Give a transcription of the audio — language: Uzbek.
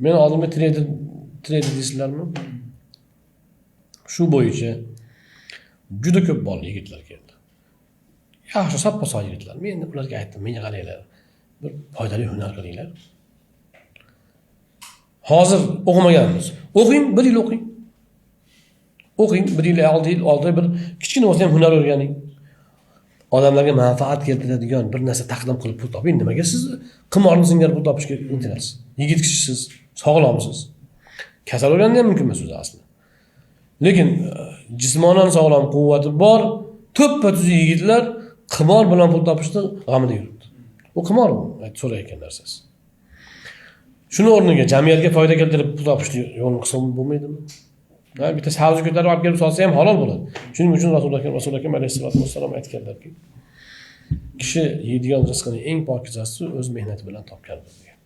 Men oldimga trader deysizlarmi? Shu bo'yicha juda ko'p bor yigitlar keldi. Yaxshi soppa-sog' yigitlar. Men ularga aytdim, menga qaranglar. Bir foydali hunar qilinglar. Hozir o'qimaganmiz. O'qing, 1 yil o'qing. O'qing, 1 yil, 6 yil, 6 bir kichkina bo'lsa ham hunar o'rganing. Odamlarga manfaat keltiradigan bir narsa taqdim qilib pul toping. Nimaga siz qimorni singari pul topishga intilasiz? Yigit kishisiz, sog'lomsiz. Kasal o'lganda ham mumkin emas o'zi aslida. Lekin jismonan sog'lom, quvvati bor, to'ppa-tuz yigitlar qimor bilan pul topishni g'amida yuribdi. Bu qimor so'rayotgan narsasi. Shuni o'rniga jamiyatga foyda keltirib pul topishni yo'lini qilsa bo'lmaydimi? Bitta savzi ko'tarib olib kelib solsa ham halol bo'ladi. Shuning uchun Rasululloh alayhisolatu vassalom aytganlarki, kishi yeydigan rizqining eng pokizasi o'z mehnati bilan topgandir degan.